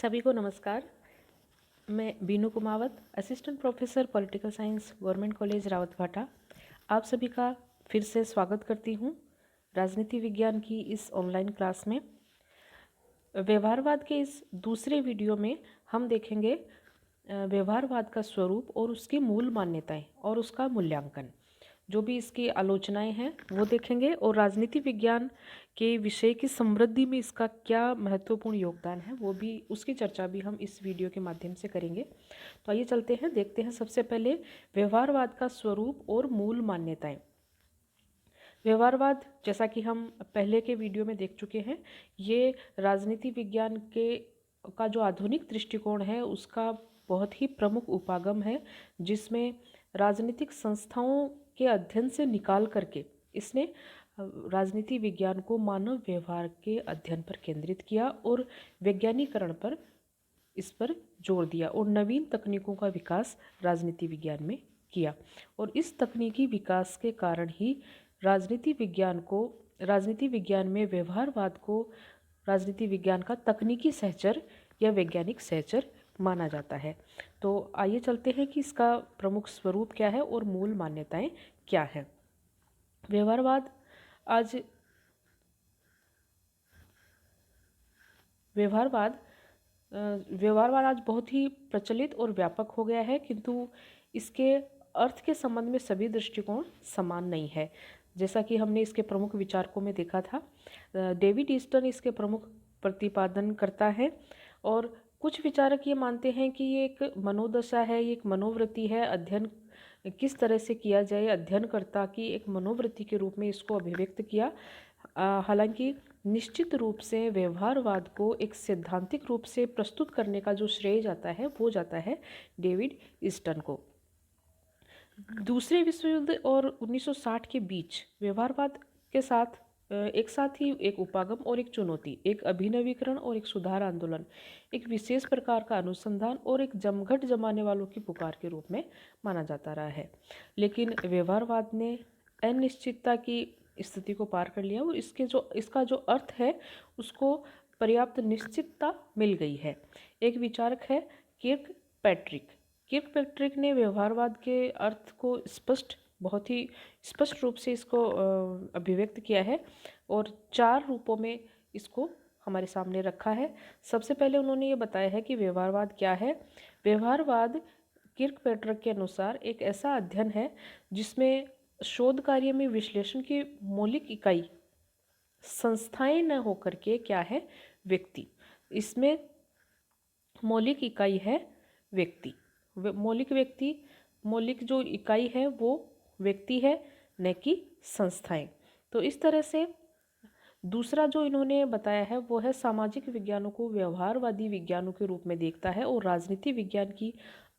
सभी को नमस्कार। मैं Binu Kumawat, assistant professor political science, government college Rawatbhata, आप सभी का फिर से स्वागत करती हूँ राजनीति विज्ञान की इस ऑनलाइन क्लास में। व्यवहारवाद के इस दूसरे वीडियो में हम देखेंगे व्यवहारवाद का स्वरूप और उसकी मूल मान्यताएं और उसका मूल्यांकन, जो भी इसकी आलोचनाएं हैं वो देखेंगे, और राजनीति विज्ञान के विषय की समृद्धि में इसका क्या महत्वपूर्ण योगदान है वो भी, उसकी चर्चा भी हम इस वीडियो के माध्यम से करेंगे। तो आइए चलते हैं, देखते हैं सबसे पहले व्यवहारवाद का स्वरूप और मूल मान्यताएं। व्यवहारवाद, जैसा कि हम पहले के वीडियो में देख चुके हैं, ये राजनीति विज्ञान का जो आधुनिक दृष्टिकोण है उसका बहुत ही प्रमुख उपागम है, जिसमें राजनीतिक संस्थाओं के अध्ययन से निकाल करके इसने राजनीति विज्ञान को मानव व्यवहार के अध्ययन पर केंद्रित किया और वैज्ञानिकरण पर इस पर जोर दिया और नवीन तकनीकों का विकास राजनीति विज्ञान में किया। और इस तकनीकी विकास के कारण ही राजनीति विज्ञान में व्यवहारवाद को राजनीति विज्ञान का तकनीकी सहचर या वैज्ञानिक सहचर माना जाता है। तो आइए चलते हैं कि इसका प्रमुख स्वरूप क्या है और मूल मान्यताएं क्या है। व्यवहारवाद आज बहुत ही प्रचलित और व्यापक हो गया है, किंतु इसके अर्थ के संबंध में सभी दृष्टिकोण समान नहीं है। जैसा कि हमने इसके प्रमुख विचारकों में देखा था, डेविड ईस्टन इसके प्रमुख प्रतिपादन करता है, और कुछ विचारक ये मानते हैं कि ये एक मनोदशा है, ये एक मनोवृत्ति है, अध्ययन किस तरह से किया जाए, अध्ययनकर्ता की एक मनोवृत्ति के रूप में इसको अभिव्यक्त किया। हालांकि निश्चित रूप से व्यवहारवाद को एक सैद्धांतिक रूप से प्रस्तुत करने का जो श्रेय जाता है वो जाता है डेविड ईस्टन को। दूसरे विश्व युद्ध और 1960 के बीच व्यवहारवाद के साथ एक साथ ही एक उपागम और एक चुनौती, एक अभिनवीकरण और एक सुधार आंदोलन, एक विशेष प्रकार का अनुसंधान और एक जमघट जमाने वालों की पुकार के रूप में माना जाता रहा है। लेकिन व्यवहारवाद ने अनिश्चितता की स्थिति को पार कर लिया और इसका जो अर्थ है उसको पर्याप्त निश्चितता मिल गई है। एक विचारक है किर्कपैट्रिक ने व्यवहारवाद के अर्थ को बहुत ही स्पष्ट रूप से इसको अभिव्यक्त किया है और 4 रूपों में इसको हमारे सामने रखा है। सबसे पहले उन्होंने ये बताया है कि व्यवहारवाद क्या है। व्यवहारवाद किर्कपैट्रिक के अनुसार एक ऐसा अध्ययन है जिसमें शोध कार्य में विश्लेषण की मौलिक इकाई संस्थाएं न होकर के क्या है, व्यक्ति। इसमें मौलिक इकाई है व्यक्ति। मौलिक जो इकाई है वो व्यक्ति है, न कि संस्थाएं। तो इस तरह से दूसरा जो इन्होंने बताया है वो है सामाजिक विज्ञानों को व्यवहारवादी विज्ञानों के रूप में देखता है और राजनीति विज्ञान की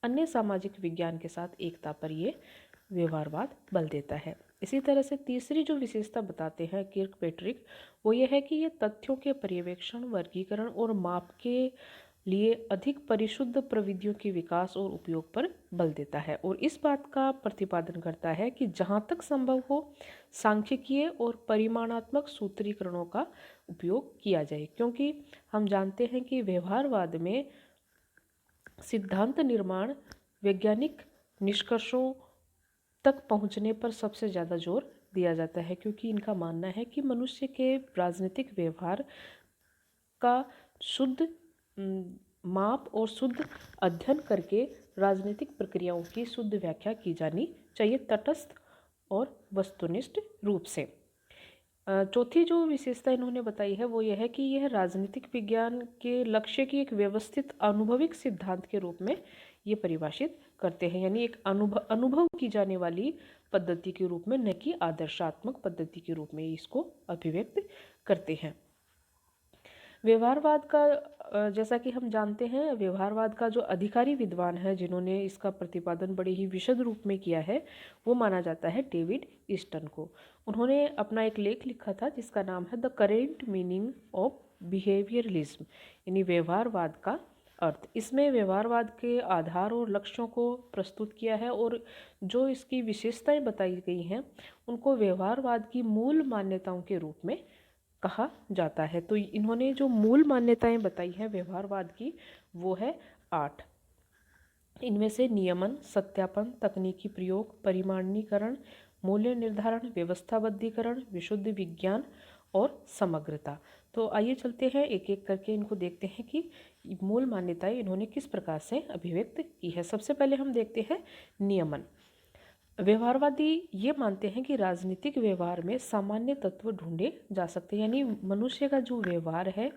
अन्य सामाजिक विज्ञान के साथ एकता पर ये व्यवहारवाद बल देता है। इसी तरह से तीसरी जो विशेषता बताते हैं किर्कपैट्रिक, वो ये है कि ये तथ्यों के पर्यवेक्षण, वर्गीकरण और माप के लिए अधिक परिशुद्ध प्रविधियों के विकास और उपयोग पर बल देता है और इस बात का प्रतिपादन करता है कि जहाँ तक संभव हो सांख्यिकीय और परिमाणात्मक सूत्रीकरणों का उपयोग किया जाए, क्योंकि हम जानते हैं कि व्यवहारवाद में सिद्धांत निर्माण वैज्ञानिक निष्कर्षों तक पहुँचने पर सबसे ज़्यादा जोर दिया जाता है, क्योंकि इनका मानना है कि मनुष्य के राजनीतिक व्यवहार का शुद्ध माप और शुद्ध अध्ययन करके राजनीतिक प्रक्रियाओं की शुद्ध व्याख्या की जानी चाहिए, तटस्थ और वस्तुनिष्ठ रूप से। चौथी जो विशेषता इन्होंने बताई है वो यह है कि यह राजनीतिक विज्ञान के लक्ष्य की एक व्यवस्थित अनुभविक सिद्धांत के रूप में ये परिभाषित करते हैं, यानी एक अनुभव की जाने वाली पद्धति के रूप में, न कि आदर्शात्मक पद्धति के रूप में इसको अभिव्यक्त करते हैं। व्यवहारवाद का, जैसा कि हम जानते हैं, व्यवहारवाद का जो अधिकारी विद्वान है जिन्होंने इसका प्रतिपादन बड़े ही विशद रूप में किया है वो माना जाता है डेविड ईस्टन को। उन्होंने अपना एक लेख लिखा था जिसका नाम है the current meaning of behaviourism, यानी व्यवहारवाद का अर्थ। इसमें व्यवहारवाद के आधार और लक्ष्यों को प्रस्तुत किया है और जो इसकी विशेषताएं बताई गई हैं उनको व्यवहारवाद की मूल मान्यताओं के रूप में कहा जाता है। तो इन्होंने जो मूल मान्यताएं बताई हैं व्यवहारवाद की वो है 8। इनमें से नियमन, सत्यापन, तकनीकी प्रयोग, परिमाणीकरण, मूल्य निर्धारण, व्यवस्थाबद्धीकरण, विशुद्ध विज्ञान और समग्रता। तो आइए चलते हैं एक एक करके इनको देखते हैं कि मूल मान्यताएं इन्होंने किस प्रकार से अभिव्यक्त की है। सबसे पहले हम देखते हैं नियमन। व्यवहारवादी ये मानते हैं कि राजनीतिक व्यवहार में सामान्य तत्व ढूंढे जा सकते हैं, यानी मनुष्य का जो व्यवहार है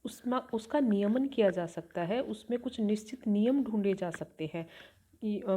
उसमें उसका नियमन किया जा सकता है, उसमें कुछ निश्चित नियम ढूंढे जा सकते हैं।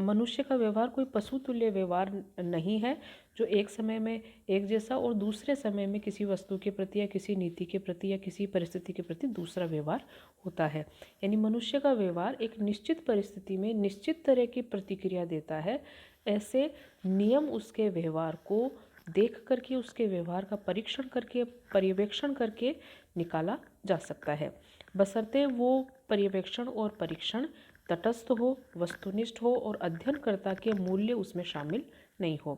मनुष्य का व्यवहार कोई पशु तुल्य व्यवहार नहीं है जो एक समय में एक जैसा और दूसरे समय में किसी वस्तु के प्रति या किसी नीति के प्रति या किसी परिस्थिति के प्रति दूसरा व्यवहार होता है। यानी मनुष्य का व्यवहार एक निश्चित परिस्थिति में निश्चित तरह की प्रतिक्रिया देता है। ऐसे नियम उसके व्यवहार को देख करके, उसके व्यवहार का परीक्षण करके, पर्यवेक्षण करके निकाला जा सकता है, बशर्ते वो पर्यवेक्षण और परीक्षण तटस्थ हो, वस्तुनिष्ठ हो और अध्ययनकर्ता के मूल्य उसमें शामिल नहीं हो।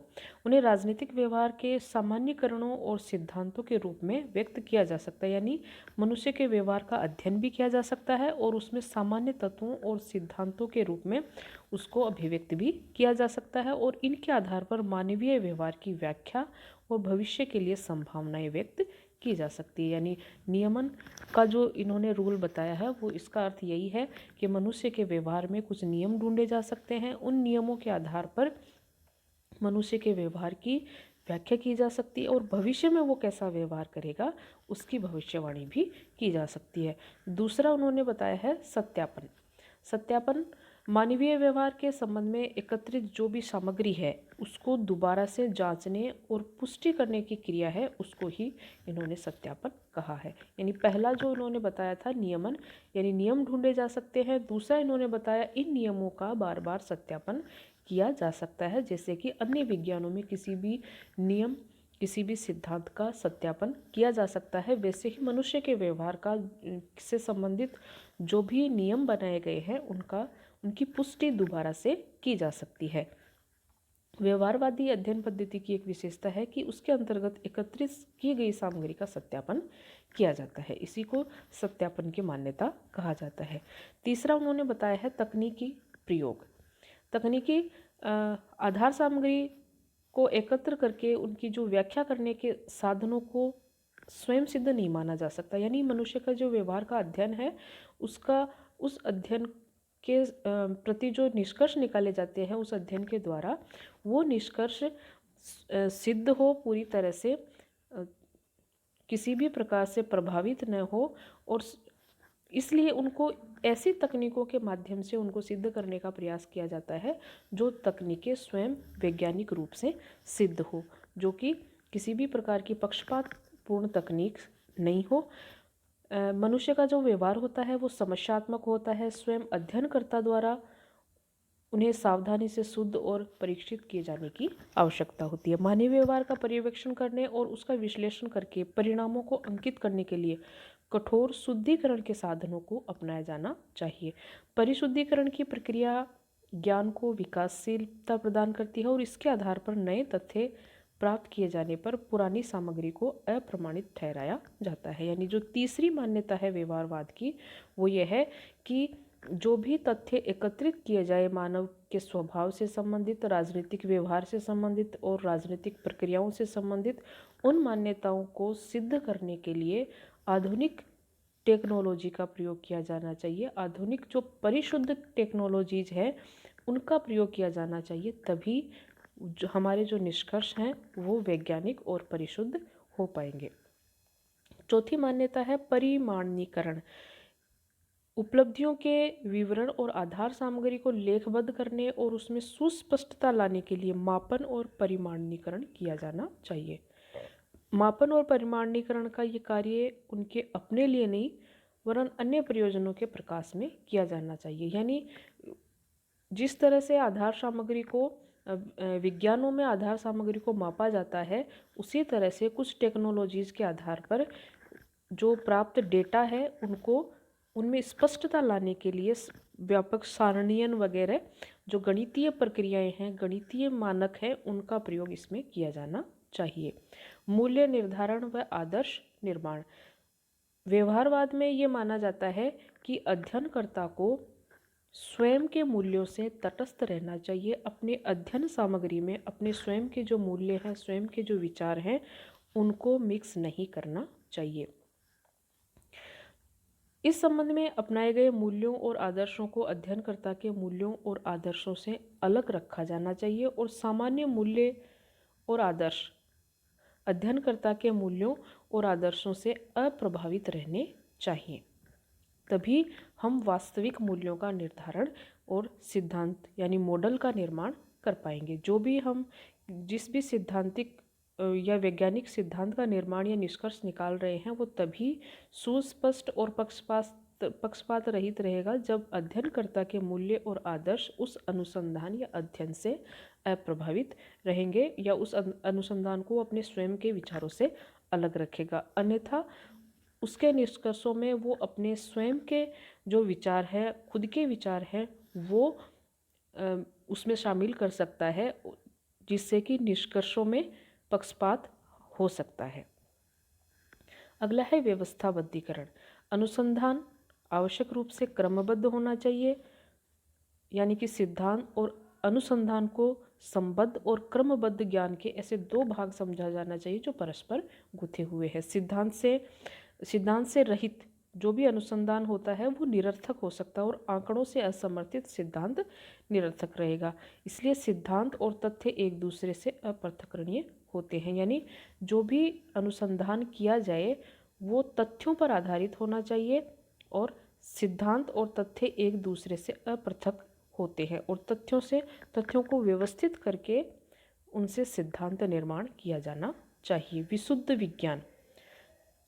उन्हें राजनीतिक व्यवहार के सामान्यीकरणों और सिद्धांतों के रूप में व्यक्त किया जा सकता है, यानी मनुष्य के व्यवहार का अध्ययन भी किया जा सकता है और उसमें सामान्य तत्वों और सिद्धांतों के रूप में उसको अभिव्यक्त भी किया जा सकता है और इनके आधार पर मानवीय व्यवहार की व्याख्या और भविष्य के लिए संभावनाएं व्यक्त की जा सकती है। यानी नियमन का जो इन्होंने रूल बताया है वो इसका अर्थ यही है कि मनुष्य के व्यवहार में कुछ नियम ढूंढे जा सकते हैं, उन नियमों के आधार पर मनुष्य के व्यवहार की व्याख्या की जा सकती है और भविष्य में वो कैसा व्यवहार करेगा उसकी भविष्यवाणी भी की जा सकती है। दूसरा उन्होंने बताया है सत्यापन। सत्यापन मानवीय व्यवहार के संबंध में एकत्रित जो भी सामग्री है उसको दोबारा से जांचने और पुष्टि करने की क्रिया है, उसको ही इन्होंने सत्यापन कहा है। यानी पहला जो इन्होंने बताया था नियमन, यानी नियम ढूंढे जा सकते हैं। दूसरा इन्होंने बताया इन नियमों का बार बार सत्यापन किया जा सकता है, जैसे कि अन्य विज्ञानों में किसी भी नियम, किसी भी सिद्धांत का सत्यापन किया जा सकता है, वैसे ही मनुष्य के व्यवहार का से संबंधित जो भी नियम बनाए गए हैं उनकी पुष्टि दोबारा से की जा सकती है। व्यवहारवादी अध्ययन पद्धति की एक विशेषता है कि उसके अंतर्गत एकत्रित की गई सामग्री का सत्यापन किया जाता है, इसी को सत्यापन की मान्यता कहा जाता है। तीसरा उन्होंने बताया है तकनीकी प्रयोग। तकनीकी आधार सामग्री को एकत्र करके उनकी जो व्याख्या करने के साधनों को स्वयं सिद्ध नहीं माना जा सकता, यानी मनुष्य का जो व्यवहार का अध्ययन है उसका उस अध्ययन के प्रति जो निष्कर्ष निकाले जाते हैं उस अध्ययन के द्वारा वो निष्कर्ष सिद्ध हो, पूरी तरह से किसी भी प्रकार से प्रभावित न हो, और इसलिए उनको ऐसी तकनीकों के माध्यम से उनको सिद्ध करने का प्रयास किया जाता है जो तकनीकें स्वयं वैज्ञानिक रूप से सिद्ध हो, जो कि किसी भी प्रकार की पक्षपातपूर्ण तकनीक नहीं हो। मनुष्य का जो व्यवहार होता है वो समस्यात्मक होता है, स्वयं अध्ययनकर्ता द्वारा उन्हें सावधानी से शुद्ध और परीक्षित किए जाने की आवश्यकता होती है। मानवीय व्यवहार का पर्यवेक्षण करने और उसका विश्लेषण करके परिणामों को अंकित करने के लिए कठोर शुद्धिकरण के साधनों को अपनाया जाना चाहिए। परिशुद्धिकरण की प्रक्रिया ज्ञान को विकासशीलता प्रदान करती है और इसके आधार पर नए तथ्य प्राप्त किए जाने पर पुरानी सामग्री को अप्रमाणित ठहराया जाता है। यानी जो तीसरी मान्यता है व्यवहारवाद की वो ये है कि जो भी तथ्य एकत्रित किए जाए मानव के स्वभाव से संबंधित, राजनीतिक व्यवहार से संबंधित और राजनीतिक प्रक्रियाओं से संबंधित, उन मान्यताओं को सिद्ध करने के लिए आधुनिक टेक्नोलॉजी का प्रयोग किया जाना चाहिए। आधुनिक जो परिशुद्ध टेक्नोलॉजीज है उनका प्रयोग किया जाना चाहिए, तभी जो हमारे जो निष्कर्ष हैं वो वैज्ञानिक और परिशुद्ध हो पाएंगे। चौथी मान्यता है परिमाणीकरण। उपलब्धियों के विवरण और आधार सामग्री को लेखबद्ध करने और उसमें सुस्पष्टता लाने के लिए मापन और परिमाणीकरण किया जाना चाहिए। मापन और परिमाणीकरण का ये कार्य उनके अपने लिए नहीं वरन अन्य प्रयोजनों के प्रकाश में किया जाना चाहिए। यानी जिस तरह से आधार सामग्री को विज्ञानों में आधार सामग्री को मापा जाता है, उसी तरह से कुछ टेक्नोलॉजीज़ के आधार पर जो प्राप्त डेटा है उनको उनमें स्पष्टता लाने के लिए व्यापक सारणीयन वगैरह जो गणितीय प्रक्रियाएं हैं, गणितीय मानक है, उनका प्रयोग इसमें किया जाना चाहिए। मूल्य निर्धारण व आदर्श निर्माण। व्यवहारवाद में ये माना जाता है कि अध्ययनकर्ता को स्वयं के मूल्यों से तटस्थ रहना चाहिए। अपने अध्ययन सामग्री में अपने स्वयं के जो मूल्य हैं, स्वयं के जो विचार हैं, उनको मिक्स नहीं करना चाहिए। इस संबंध में अपनाए गए मूल्यों और आदर्शों को अध्ययनकर्ता के मूल्यों और आदर्शों से अलग रखा जाना चाहिए और सामान्य मूल्य और आदर्श अध्ययनकर्ता के मूल्यों और आदर्शों से अप्रभावित रहने चाहिए। तभी हम वास्तविक मूल्यों का निर्धारण और सिद्धांत यानी मॉडल का निर्माण कर पाएंगे। जिस भी सिद्धांतिक या वैज्ञानिक सिद्धांत का निर्माण या निष्कर्ष निकाल रहे हैं, वो तभी सुस्पष्ट और पक्षपात रहित रहेगा जब अध्ययनकर्ता के मूल्य और आदर्श उस अनुसंधान या अध्ययन से अप्रभावित रहेंगे या उस अनुसंधान को अपने स्वयं के विचारों से अलग रखेगा। अन्यथा उसके निष्कर्षों में वो अपने स्वयं के जो विचार है, खुद के विचार हैं, वो उसमें शामिल कर सकता है, जिससे कि निष्कर्षों में पक्षपात हो सकता है। अगला है व्यवस्थाबद्धीकरण। अनुसंधान आवश्यक रूप से क्रमबद्ध होना चाहिए, यानी कि सिद्धांत और अनुसंधान को संबद्ध और क्रमबद्ध ज्ञान के ऐसे दो भाग समझा जाना चाहिए जो परस्पर गुथे हुए हैं। सिद्धांत से रहित जो भी अनुसंधान होता है वो निरर्थक हो सकता है और आंकड़ों से असमर्थित सिद्धांत निरर्थक रहेगा। इसलिए सिद्धांत और तथ्य एक दूसरे से अपृथकरणीय होते हैं, यानी जो भी अनुसंधान किया जाए वो तथ्यों पर आधारित होना चाहिए और सिद्धांत और तथ्य एक दूसरे से अपृथक होते हैं और तथ्यों को व्यवस्थित करके उनसे सिद्धांत निर्माण किया जाना चाहिए। विशुद्ध विज्ञान।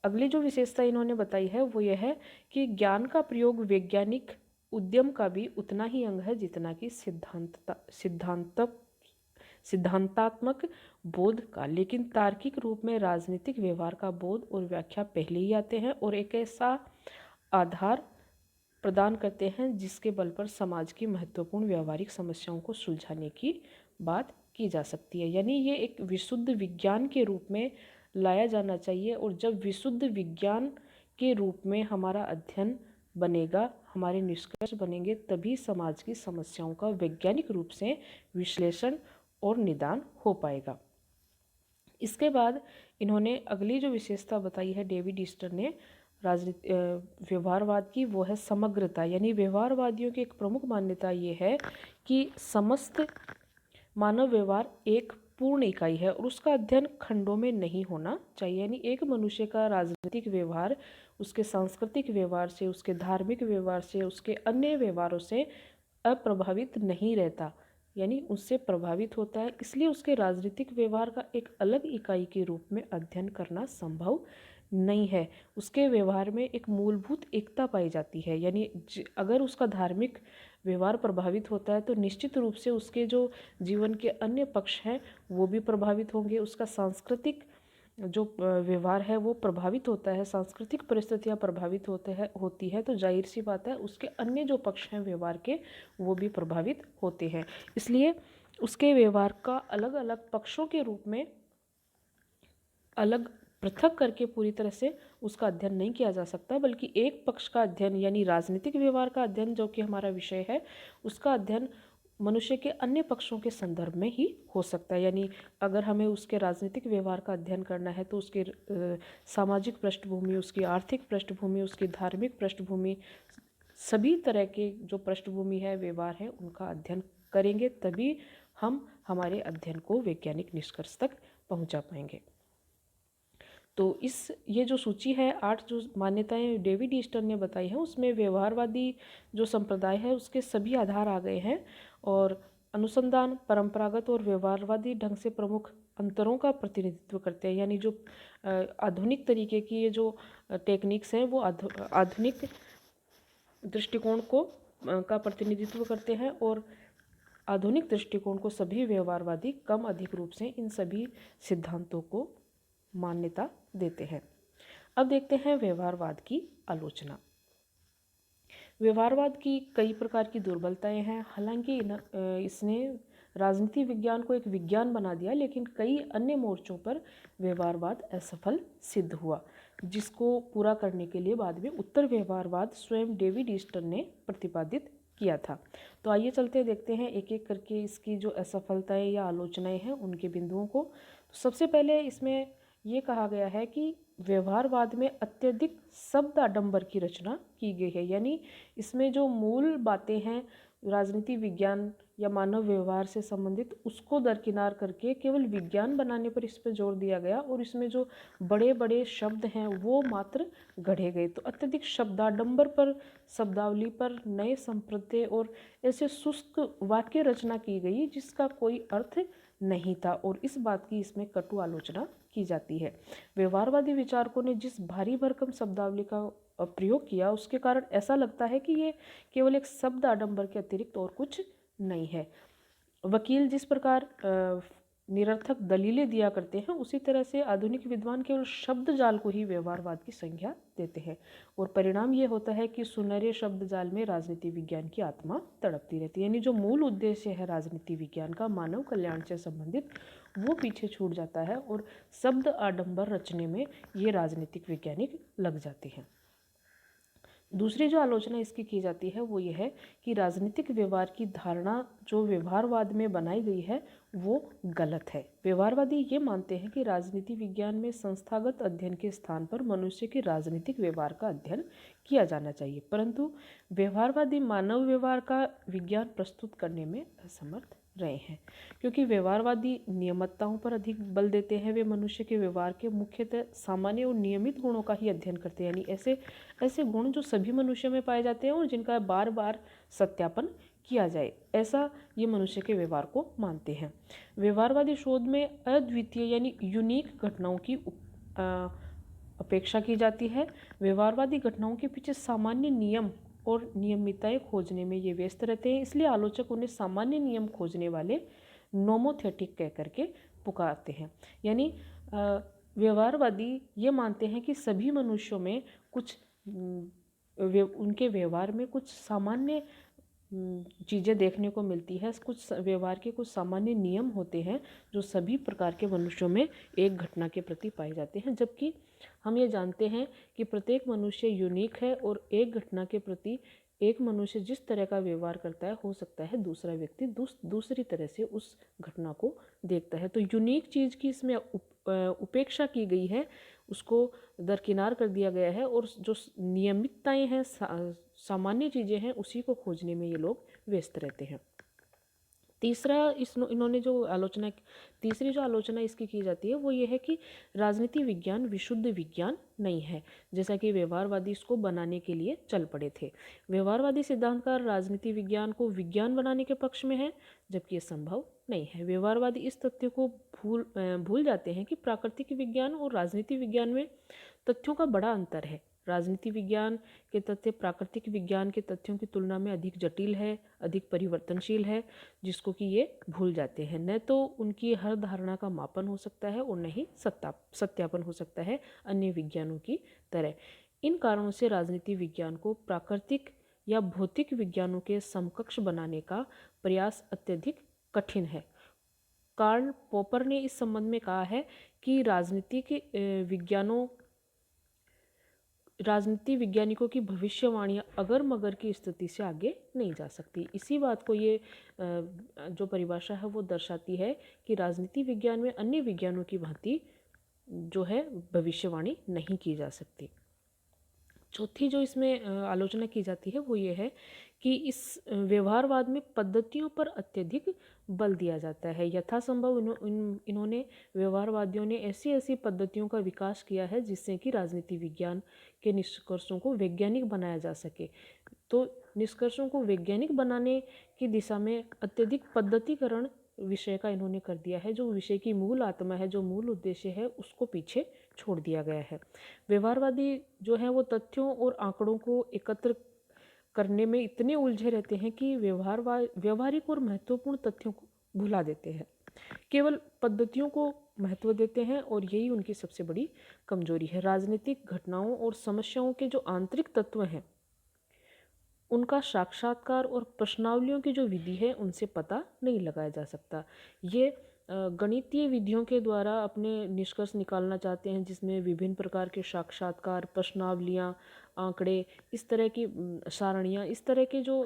अगली जो विशेषता इन्होंने बताई है वो यह है कि ज्ञान का प्रयोग वैज्ञानिक उद्यम का भी उतना ही अंग है जितना कि सिद्धांतात्मक बोध का, लेकिन तार्किक रूप में राजनीतिक व्यवहार का बोध और व्याख्या पहले ही आते हैं और एक ऐसा आधार प्रदान करते हैं जिसके बल पर समाज की महत्वपूर्ण व्यावहारिक समस्याओं को सुलझाने की बात की जा सकती है। यानी ये एक विशुद्ध विज्ञान के रूप में लाया जाना चाहिए और जब विशुद्ध विज्ञान के रूप में हमारा अध्ययन बनेगा, हमारे निष्कर्ष बनेंगे, तभी समाज की समस्याओं का वैज्ञानिक रूप से विश्लेषण और निदान हो पाएगा। इसके बाद इन्होंने अगली जो विशेषता बताई है डेविड ईस्टर ने व्यवहारवाद की, वो है समग्रता। यानी व्यवहारवादियों की एक प्रमुख मान्यता ये है कि समस्त मानव व्यवहार एक पूर्ण इकाई है और उसका अध्ययन खंडों में नहीं होना चाहिए। यानी एक मनुष्य का राजनीतिक व्यवहार उसके सांस्कृतिक व्यवहार से, उसके धार्मिक व्यवहार से, उसके अन्य व्यवहारों से अप्रभावित नहीं रहता, यानी उससे प्रभावित होता है। इसलिए उसके राजनीतिक व्यवहार का एक अलग इकाई के रूप में अध्ययन करना संभव नहीं है। उसके व्यवहार में एक मूलभूत एकता पाई जाती है। यानी अगर उसका धार्मिक व्यवहार प्रभावित होता है तो निश्चित रूप से उसके जो जीवन के अन्य पक्ष हैं वो भी प्रभावित होंगे। उसका सांस्कृतिक जो व्यवहार है वो प्रभावित होता है, सांस्कृतिक परिस्थितियाँ प्रभावित होती है तो जाहिर सी बात है उसके अन्य जो पक्ष हैं व्यवहार के वो भी प्रभावित होते हैं। इसलिए उसके व्यवहार का अलग अलग पक्षों के रूप में अलग पृथक करके पूरी तरह से उसका अध्ययन नहीं किया जा सकता, बल्कि एक पक्ष का अध्ययन यानी राजनीतिक व्यवहार का अध्ययन जो कि हमारा विषय है, उसका अध्ययन मनुष्य के अन्य पक्षों के संदर्भ में ही हो सकता है। यानी अगर हमें उसके राजनीतिक व्यवहार का अध्ययन करना है तो उसकी सामाजिक पृष्ठभूमि, उसकी आर्थिक पृष्ठभूमि, उसकी धार्मिक पृष्ठभूमि, सभी तरह के जो पृष्ठभूमि है, व्यवहार है, उनका अध्ययन करेंगे, तभी हम हमारे अध्ययन को वैज्ञानिक निष्कर्ष तक पहुंचा पाएंगे। तो ये जो सूची है 8 जो मान्यताएं डेविड ईस्टर ने बताई हैं उसमें व्यवहारवादी जो संप्रदाय है उसके सभी आधार आ गए हैं और अनुसंधान परंपरागत और व्यवहारवादी ढंग से प्रमुख अंतरों का प्रतिनिधित्व करते हैं। यानी जो आधुनिक तरीके की ये जो टेक्निक्स हैं वो आधुनिक दृष्टिकोण का प्रतिनिधित्व करते हैं और आधुनिक दृष्टिकोण को सभी व्यवहारवादी कम अधिक रूप से इन सभी सिद्धांतों को मान्यता देते हैं। अब देखते हैं व्यवहारवाद की आलोचना। व्यवहारवाद की कई प्रकार की दुर्बलताएं हैं। हालांकि इसने राजनीति विज्ञान को एक विज्ञान बना दिया, लेकिन कई अन्य मोर्चों पर व्यवहारवाद असफल सिद्ध हुआ। जिसको पूरा करने के लिए बाद में उत्तर व्यवहारवाद स्वयं डेविड ईस्टन ने प्रतिपादित किया था। तो आइए चलते देखते हैं एक एक करके इसकी जो असफलताएं या आलोचनाएं हैं उनके बिंदुओं को। तो सबसे पहले इसमें ये कहा गया है कि व्यवहारवाद में अत्यधिक शब्द आडंबर की रचना की गई है, यानी इसमें जो मूल बातें हैं राजनीति विज्ञान या मानव व्यवहार से संबंधित उसको दरकिनार करके केवल विज्ञान बनाने पर इस पर जोर दिया गया और इसमें जो बड़े बड़े शब्द हैं वो मात्र गढ़े गए। तो अत्यधिक शब्दाडंबर पर, शब्दावली पर, नए संप्रत्यय और ऐसे शुष्क वाक्य रचना की गई जिसका कोई अर्थ नहीं था और इस बात की इसमें कटु आलोचना की जाती है। व्यवहारवादी विचारकों ने जिस भारी भरकम शब्दावली का प्रयोग किया उसके कारण ऐसा लगता है कि ये केवल एक शब्द आडंबर के अतिरिक्त और कुछ नहीं है। वकील जिस प्रकार निरर्थक दलीलें दिया करते हैं उसी तरह से आधुनिक विद्वान केवल शब्द जाल को ही व्यवहारवाद की संज्ञा देते हैं और परिणाम ये होता है कि सुनहरे शब्द जाल में राजनीति विज्ञान की आत्मा तड़पती रहती है, यानी जो मूल उद्देश्य है राजनीति विज्ञान का मानव कल्याण से संबंधित वो पीछे छूट जाता है और शब्द आडंबर रचने में ये राजनीतिक वैज्ञानिक लग जाते हैं। दूसरी जो आलोचना इसकी की जाती है वो ये है कि राजनीतिक व्यवहार की धारणा जो व्यवहारवाद में बनाई गई है वो गलत है। व्यवहारवादी ये मानते हैं कि राजनीति विज्ञान में संस्थागत अध्ययन के स्थान पर मनुष्य के राजनीतिक व्यवहार का अध्ययन किया जाना चाहिए, परंतु व्यवहारवादी मानव व्यवहार का विज्ञान प्रस्तुत करने में असमर्थ रहे हैं। क्योंकि व्यवहारवादी नियमितताओं पर अधिक बल देते हैं, वे मनुष्य के व्यवहार के मुख्यतः सामान्य और नियमित गुणों का ही अध्ययन करते हैं, यानी ऐसे गुण जो सभी मनुष्यों में पाए जाते हैं और जिनका बार बार सत्यापन किया जाए, ऐसा ये मनुष्य के व्यवहार को मानते हैं। व्यवहारवादी शोध में अद्वितीय यानी यूनिक घटनाओं की अपेक्षा की जाती है। व्यवहारवादी घटनाओं के पीछे सामान्य नियम और नियमितताएं खोजने में ये व्यस्त रहते हैं, इसलिए आलोचक उन्हें सामान्य नियम खोजने वाले नोमोथेटिक कह करके पुकारते हैं। यानी व्यवहारवादी ये मानते हैं कि सभी मनुष्यों में कुछ उनके व्यवहार में कुछ सामान्य चीज़ें देखने को मिलती है, कुछ व्यवहार के कुछ सामान्य नियम होते हैं जो सभी प्रकार के मनुष्यों में एक घटना के प्रति पाए जाते हैं, जबकि हम ये जानते हैं कि प्रत्येक मनुष्य यूनिक है और एक घटना के प्रति एक मनुष्य जिस तरह का व्यवहार करता है हो सकता है दूसरा व्यक्ति दूसरी तरह से उस घटना को देखता है। तो यूनिक चीज़ की इसमें उपेक्षा की गई है, उसको दरकिनार कर दिया गया है और जो नियमितताएं हैं सामान्य चीज़ें हैं उसी को खोजने में ये लोग व्यस्त रहते हैं। तीसरी जो आलोचना इसकी की जाती है वो ये है कि राजनीति विज्ञान विशुद्ध विज्ञान नहीं है, जैसा कि व्यवहारवादी इसको बनाने के लिए चल पड़े थे। व्यवहारवादी सिद्धांतकार राजनीति विज्ञान को विज्ञान बनाने के पक्ष में है, जबकि ये संभव नहीं है। व्यवहारवादी इस तथ्य को भूल जाते हैं कि प्राकृतिक विज्ञान और राजनीति विज्ञान में तथ्यों का बड़ा अंतर है। राजनीति विज्ञान के तथ्य प्राकृतिक विज्ञान के तथ्यों की तुलना में अधिक जटिल है, अधिक परिवर्तनशील है, जिसको कि ये भूल जाते हैं। न तो उनकी हर धारणा का मापन हो सकता है और न ही सत्यापन हो सकता है अन्य विज्ञानों की तरह। इन कारणों से राजनीति विज्ञान को प्राकृतिक या भौतिक विज्ञानों के समकक्ष बनाने का प्रयास अत्यधिक कठिन है। कार्ल पॉपर ने इस संबंध में कहा है कि राजनीति वैज्ञानिकों की भविष्यवाणियां अगर मगर की स्थिति से आगे नहीं जा सकती। इसी बात को ये जो परिभाषा है वो दर्शाती है कि राजनीति विज्ञान में अन्य विज्ञानों की भांति जो है भविष्यवाणी नहीं की जा सकती। चौथी जो इसमें आलोचना की जाती है वो ये है कि इस व्यवहारवाद में पद्धतियों पर अत्यधिक बल दिया जाता है। यथासंभव इन्होंने व्यवहारवादियों ने ऐसी पद्धतियों का विकास किया है जिससे कि राजनीति विज्ञान के निष्कर्षों को वैज्ञानिक बनाया जा सके। तो निष्कर्षों को वैज्ञानिक बनाने की दिशा में अत्यधिक पद्धतिकरण विषय का इन्होंने कर दिया है। जो विषय की मूल आत्मा है, जो मूल उद्देश्य है, उसको पीछे छोड़ दिया गया है। व्यवहारवादी जो है वो तथ्यों और आंकड़ों को एकत्र करने में इतने उलझे रहते हैं कि व्यवहारिक और महत्वपूर्ण तथ्यों को भुला देते हैं, केवल पद्धतियों को महत्व देते हैं और यही उनकी सबसे बड़ी कमजोरी है। राजनीतिक घटनाओं और समस्याओं के जो आंतरिक तत्व हैं उनका साक्षात्कार और प्रश्नावलियों की जो विधि है उनसे पता नहीं लगाया जा सकता। ये गणितीय विधियों के द्वारा अपने निष्कर्ष निकालना चाहते हैं, जिसमें विभिन्न प्रकार के साक्षात्कार, प्रश्नावलियाँ, आंकड़े, इस तरह की सारणियाँ, इस तरह के जो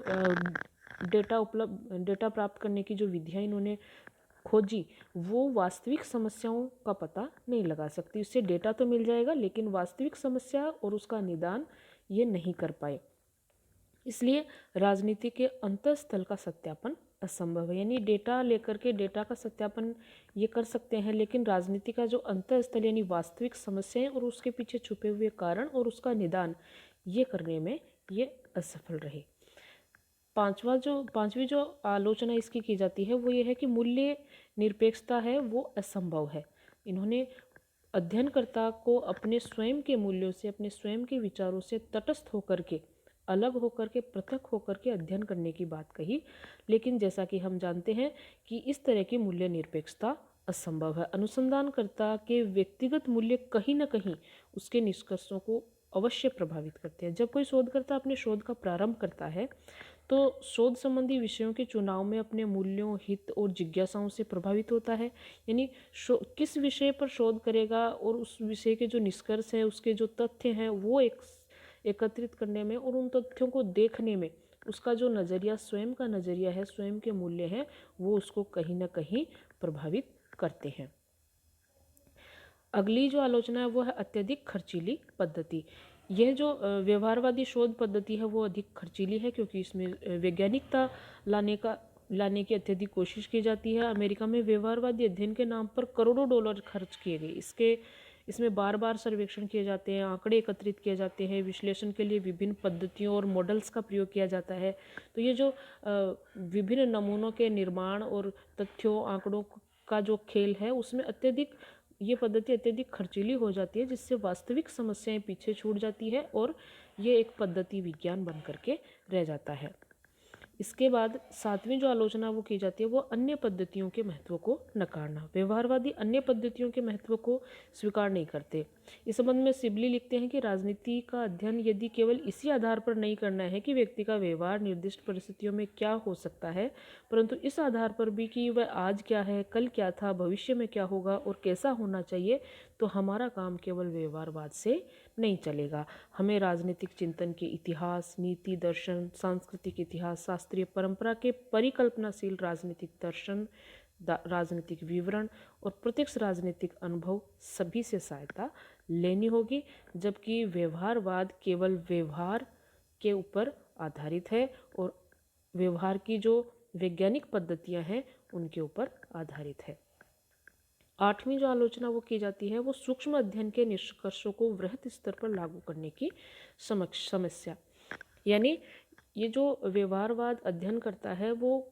डेटा प्राप्त करने की जो विधियाँ इन्होंने खोजी, वो वास्तविक समस्याओं का पता नहीं लगा सकती। इससे डेटा तो मिल जाएगा, लेकिन वास्तविक समस्या और उसका निदान ये नहीं कर पाए। इसलिए राजनीति के अंतःस्थल का सत्यापन असंभव है। यानी डेटा लेकर के डेटा का सत्यापन ये कर सकते हैं, लेकिन राजनीति का जो अंतःस्थल यानी वास्तविक समस्याएं और उसके पीछे छुपे हुए कारण और उसका निदान ये करने में ये असफल रहे। पांचवी जो आलोचना इसकी की जाती है वो ये है कि मूल्य निरपेक्षता है वो असंभव है। इन्होंने अध्ययनकर्ता को अपने स्वयं के मूल्यों से, अपने स्वयं के विचारों से तटस्थ होकर के, अलग होकर के, पृथक होकर के अध्ययन करने की बात कही। लेकिन जैसा कि हम जानते हैं कि इस तरह की मूल्य निरपेक्षता असंभव है। अनुसंधानकर्ता के व्यक्तिगत मूल्य कहीं ना कहीं उसके निष्कर्षों को अवश्य प्रभावित करते हैं। जब कोई शोधकर्ता अपने शोध का प्रारंभ करता है तो शोध संबंधी विषयों के चुनाव में अपने मूल्यों, हित और जिज्ञासाओं से प्रभावित होता है। यानी किस विषय पर शोध करेगा और उस विषय के जो निष्कर्ष है, उसके जो तथ्य हैं, वो एकत्रित करने में और उन तथ्यों को देखने में उसका जो नज़रिया, स्वयं का नज़रिया है, स्वयं के मूल्य हैं, वो उसको कहीं ना कहीं प्रभावित करते हैं। अगली जो आलोचना है वो है अत्यधिक खर्चीली पद्धति। यह जो व्यवहारवादी शोध पद्धति है वो अधिक खर्चीली है, क्योंकि इसमें वैज्ञानिकता लाने की अत्यधिक कोशिश की जाती है। अमेरिका में व्यवहारवादी अध्ययन के नाम पर करोड़ों डॉलर खर्च किए गए। इसमें बार बार सर्वेक्षण किए जाते हैं, आंकड़े एकत्रित किए जाते हैं, विश्लेषण के लिए विभिन्न पद्धतियों और मॉडल्स का प्रयोग किया जाता है। तो ये जो विभिन्न नमूनों के निर्माण और तथ्यों, आंकड़ों का जो खेल है, उसमें ये पद्धति अत्यधिक खर्चीली हो जाती है, जिससे वास्तविक समस्याएं पीछे छूट जाती है और ये एक पद्धति विज्ञान बन करके रह जाता है। इसके बाद सातवीं जो आलोचना वो की जाती है वो अन्य पद्धतियों के महत्व को नकारना। व्यवहारवादी अन्य पद्धतियों के महत्व को स्वीकार नहीं करते। इस संबंध में सिबली लिखते हैं कि राजनीति का अध्ययन यदि केवल इसी आधार पर नहीं करना है कि व्यक्ति का व्यवहार निर्दिष्ट परिस्थितियों में क्या हो सकता है, परंतु इस आधार पर भी कि वह आज क्या है, कल क्या था, भविष्य में क्या होगा और कैसा होना चाहिए, तो हमारा काम केवल व्यवहारवाद से नहीं चलेगा। हमें राजनीतिक चिंतन के इतिहास, नीति, दर्शन, सांस्कृतिक इतिहास, शास्त्रीय परंपरा के परिकल्पनाशील राजनीतिक दर्शन, राजनीतिक विवरण और प्रत्यक्ष राजनीतिक अनुभव सभी से सहायता लेनी होगी, जबकि व्यवहारवाद केवल व्यवहार के ऊपर आधारित है और व्यवहार की जो वैज्ञानिक पद्धतियां हैं उनके ऊपर आधारित है। आठवीं जो आलोचना वो की जाती है वो सूक्ष्म अध्ययन के निष्कर्षों को वृहत स्तर पर लागू करने की समस्या। यानी ये जो व्यवहारवाद अध्ययन करता है वो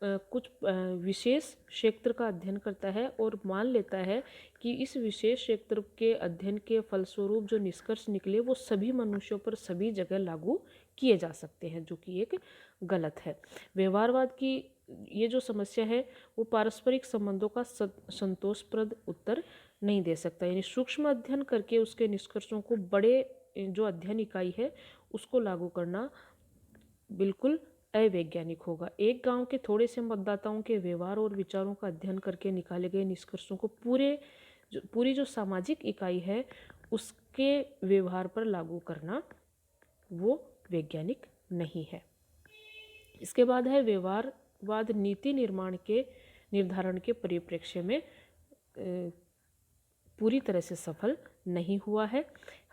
कुछ विशेष क्षेत्र का अध्ययन करता है और मान लेता है कि इस विशेष क्षेत्र के अध्ययन के फलस्वरूप जो निष्कर्ष निकले वो सभी मनुष्यों पर सभी जगह लागू किए जा सकते हैं, जो कि एक गलत है। व्यवहारवाद की ये जो समस्या है वो पारस्परिक संबंधों का संतोषप्रद उत्तर नहीं दे सकता। यानी सूक्ष्म अध्ययन करके उसके निष्कर्षों को बड़े जो अध्ययन इकाई है उसको लागू करना बिल्कुल अवैज्ञानिक होगा। एक गांव के थोड़े से मतदाताओं के व्यवहार और विचारों का अध्ययन करके निकाले गए निष्कर्षों को पूरी जो सामाजिक इकाई है उसके व्यवहार पर लागू करना वो वैज्ञानिक नहीं है। इसके बाद है व्यवहारवाद नीति निर्धारण के परिप्रेक्ष्य में पूरी तरह से सफल नहीं हुआ है।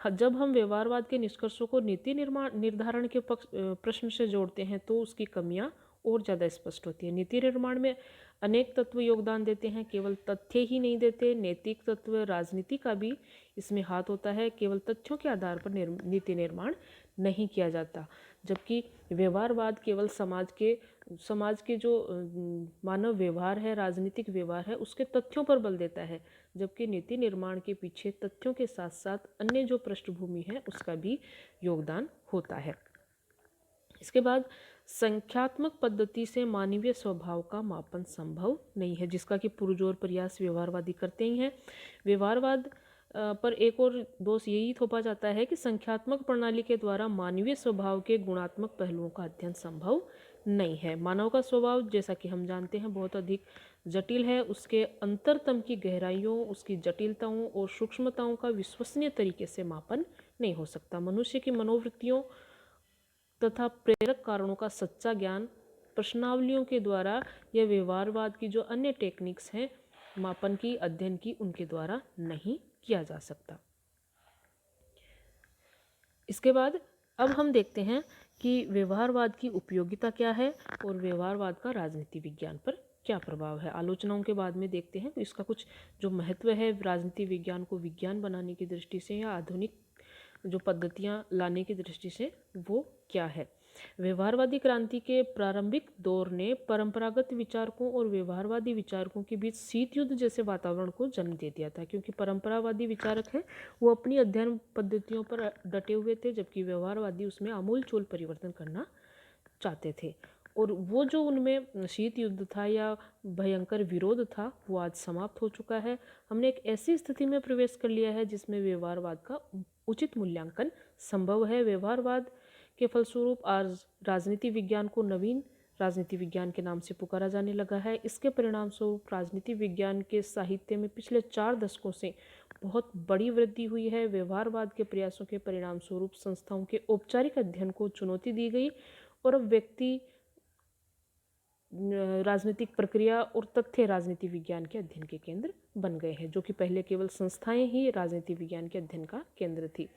जब हम व्यवहारवाद के निष्कर्षों को नीति निर्धारण के प्रश्न से जोड़ते हैं तो उसकी कमियां और ज़्यादा स्पष्ट होती है। नीति निर्माण में अनेक तत्व योगदान देते हैं, केवल तथ्य ही नहीं देते, नैतिक तत्व, राजनीति का भी इसमें हाथ होता है। केवल तथ्यों के आधार पर नीति निर्माण नहीं किया जाता, जबकि व्यवहारवाद केवल समाज के जो मानव व्यवहार है, राजनीतिक व्यवहार है, उसके तथ्यों पर बल देता है, जबकि नीति निर्माण के पीछे तथ्यों के साथ साथ अन्य जो पृष्ठभूमि है उसका भी योगदान होता है। इसके बाद संख्यात्मक पद्धति से मानवीय स्वभाव का मापन संभव नहीं है, जिसका कि पुरजोर प्रयास व्यवहारवादी करते ही हैं। व्यवहारवाद पर एक और दोष यही थोपा जाता है कि संख्यात्मक प्रणाली के द्वारा मानवीय स्वभाव के गुणात्मक पहलुओं का अध्ययन संभव नहीं है। मानव का स्वभाव, जैसा कि हम जानते हैं, बहुत अधिक जटिल है। उसके अंतरतम की गहराइयों, उसकी जटिलताओं और सूक्ष्मताओं का विश्वसनीय तरीके से मापन नहीं हो सकता। मनुष्य की मनोवृत्तियों तथा प्रेरक कारणों का सच्चा ज्ञान प्रश्नावलियों के द्वारा या व्यवहारवाद की जो अन्य टेक्निक्स हैं मापन की, अध्ययन की, उनके द्वारा नहीं किया जा सकता। इसके बाद अब हम देखते हैं कि व्यवहारवाद की उपयोगिता क्या है और व्यवहारवाद का राजनीति विज्ञान पर क्या प्रभाव है। आलोचनाओं के बाद में देखते हैं तो इसका कुछ जो महत्व है राजनीति विज्ञान को विज्ञान बनाने की दृष्टि से या आधुनिक जो पद्धतियां लाने की दृष्टि से वो क्या है। व्यवहारवादी क्रांति के प्रारंभिक दौर ने परंपरागत विचारकों और व्यवहारवादी विचारकों के बीच शीत युद्ध जैसे वातावरण को जन्म दे दिया था, क्योंकि परंपरावादी विचारक हैं वो अपनी अध्ययन पद्धतियों पर डटे हुए थे, जबकि व्यवहारवादी उसमें आमूलचूल परिवर्तन करना चाहते थे। और वो जो उनमें शीत युद्ध था या भयंकर विरोध था वो आज समाप्त हो चुका है। हमने एक ऐसी स्थिति में प्रवेश कर लिया है जिसमें व्यवहारवाद का उचित मूल्यांकन संभव है। व्यवहारवाद के फलस्वरूप आज राजनीति विज्ञान को नवीन राजनीति विज्ञान के नाम से पुकारा जाने लगा है। इसके परिणाम स्वरूप राजनीति विज्ञान के साहित्य में पिछले 4 दशकों से बहुत बड़ी वृद्धि हुई है। व्यवहारवाद के प्रयासों के परिणाम स्वरूप संस्थाओं के औपचारिक अध्ययन को चुनौती दी गई और अब व्यक्ति राजनीतिक प्रक्रिया और तथ्य राजनीति विज्ञान के अध्ययन के केंद्र बन गए हैं, जो कि पहले केवल संस्थाएं ही राजनीति विज्ञान के अध्ययन का केंद्र थी।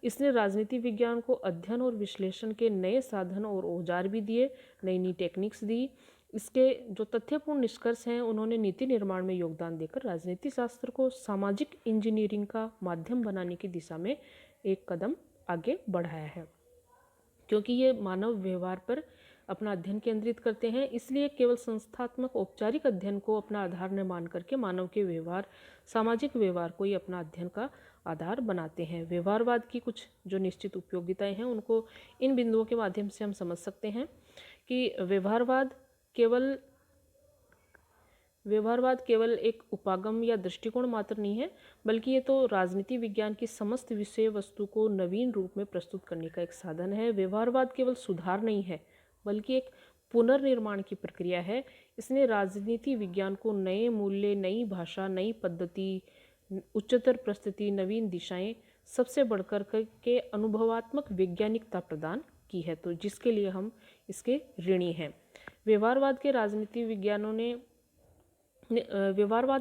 इसने राजनीति विज्ञान को अध्ययन और विश्लेषण के नए साधन और औजार भी दिए, नई नई टेक्निक्स दी। इसके जो तथ्यपूर्ण निष्कर्ष हैं उन्होंने नीति निर्माण में योगदान देकर राजनीति शास्त्र को सामाजिक इंजीनियरिंग का माध्यम बनाने की दिशा में एक कदम आगे बढ़ाया है। क्योंकि ये मानव व्यवहार पर अपना अध्ययन केंद्रित करते हैं, इसलिए केवल संस्थात्मक औपचारिक अध्ययन को अपना आधार न मान करके मानव के व्यवहार, सामाजिक व्यवहार को ही अपना अध्ययन का आधार बनाते हैं। व्यवहारवाद की कुछ जो निश्चित उपयोगिताएं हैं उनको इन बिंदुओं के माध्यम से हम समझ सकते हैं कि व्यवहारवाद केवल एक उपागम या दृष्टिकोण मात्र नहीं है, बल्कि ये तो राजनीति विज्ञान की समस्त विषय वस्तु को नवीन रूप में प्रस्तुत करने का एक साधन है। व्यवहारवाद केवल सुधार नहीं है बल्कि एक पुनर्निर्माण की प्रक्रिया है। इसने राजनीति विज्ञान को नए मूल्य, नई भाषा, नई पद्धति, उच्चतर प्रस्तुति, नवीन दिशाएं, सबसे बढ़कर के अनुभवात्मक वैज्ञानिकता प्रदान की है, तो जिसके लिए हम इसके ऋणी हैं। व्यवहारवाद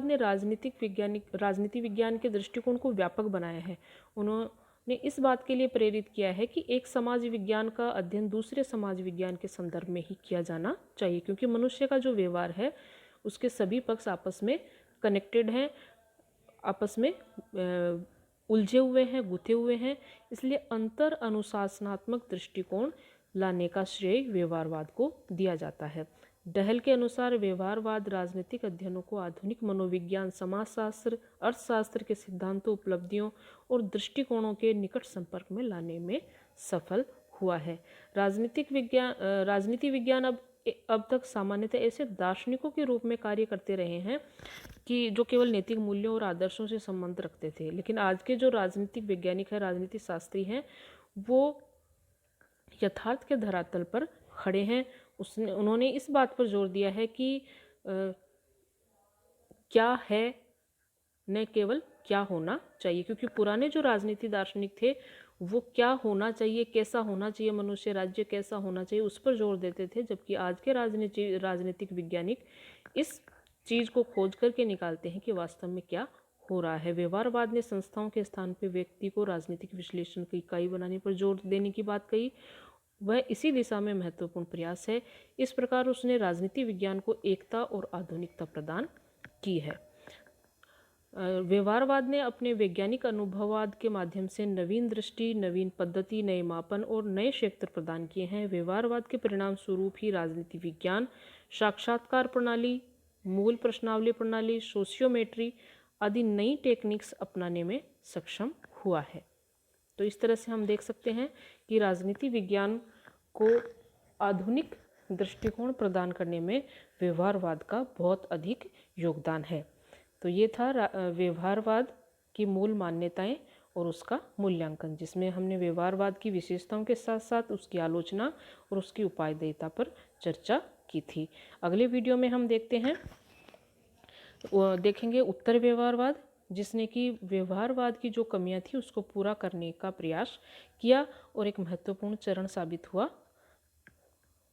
ने राजनीति विज्ञान के दृष्टिकोण को व्यापक बनाया है। उन्होंने इस बात के लिए प्रेरित किया है कि एक समाज विज्ञान का अध्ययन दूसरे समाज विज्ञान के संदर्भ में ही किया जाना चाहिए, क्योंकि मनुष्य का जो व्यवहार है उसके सभी पक्ष आपस में कनेक्टेड हैं, आपस में उलझे हुए हैं, गुथे हुए हैं। इसलिए अंतर अनुशासनात्मक दृष्टिकोण लाने का श्रेय व्यवहारवाद को दिया जाता है। डहल के अनुसार व्यवहारवाद राजनीतिक अध्ययनों को आधुनिक मनोविज्ञान, समाजशास्त्र, अर्थशास्त्र के सिद्धांतों, उपलब्धियों और दृष्टिकोणों के निकट संपर्क में लाने में सफल हुआ है। राजनीति विज्ञान अब तक सामान्यतः ऐसे दार्शनिकों के रूप में कार्य करते रहे हैं कि जो केवल नैतिक मूल्यों और आदर्शों से संबंध रखते थे, लेकिन आज के जो राजनीतिक वैज्ञानिक हैं, राजनीति शास्त्री हैं, वो यथार्थ के धरातल पर खड़े हैं। उन्होंने इस बात पर जोर दिया है कि क्या है, न केवल क्या होना चाहिए, क्योंकि पुराने जो राजनीति दार्शनिक थे वो क्या होना चाहिए, कैसा होना चाहिए मनुष्य राज्य, कैसा होना चाहिए, उस पर जोर देते थे, जबकि आज के राजनीतिक वैज्ञानिक इस चीज़ को खोज करके निकालते हैं कि वास्तव में क्या हो रहा है। व्यवहारवाद ने संस्थाओं के स्थान पर व्यक्ति को राजनीतिक विश्लेषण की इकाई बनाने पर जोर देने की बात कही। वह इसी दिशा में महत्वपूर्ण प्रयास है। इस प्रकार उसने राजनीति विज्ञान को एकता और आधुनिकता प्रदान की है। व्यवहारवाद ने अपने वैज्ञानिक अनुभववाद के माध्यम से नवीन दृष्टि, नवीन पद्धति, नए मापन और नए क्षेत्र प्रदान किए हैं। व्यवहारवाद के परिणाम स्वरूप ही राजनीति विज्ञान साक्षात्कार प्रणाली, मूल प्रश्नावली प्रणाली, सोशियोमेट्री आदि नई टेक्निक्स अपनाने में सक्षम हुआ है। तो इस तरह से हम देख सकते हैं कि राजनीति विज्ञान को आधुनिक दृष्टिकोण प्रदान करने में व्यवहारवाद का बहुत अधिक योगदान है। तो ये था व्यवहारवाद की मूल मान्यताएं और उसका मूल्यांकन, जिसमें हमने व्यवहारवाद की विशेषताओं के साथ साथ उसकी आलोचना और उसकी उपादेयता पर चर्चा की थी। अगले वीडियो में हम देखेंगे उत्तर व्यवहारवाद, जिसने कि व्यवहारवाद की जो कमियां थी उसको पूरा करने का प्रयास किया और एक महत्वपूर्ण चरण साबित हुआ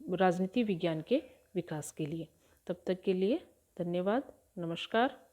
राजनीति विज्ञान के विकास के लिए। तब तक के लिए धन्यवाद, नमस्कार।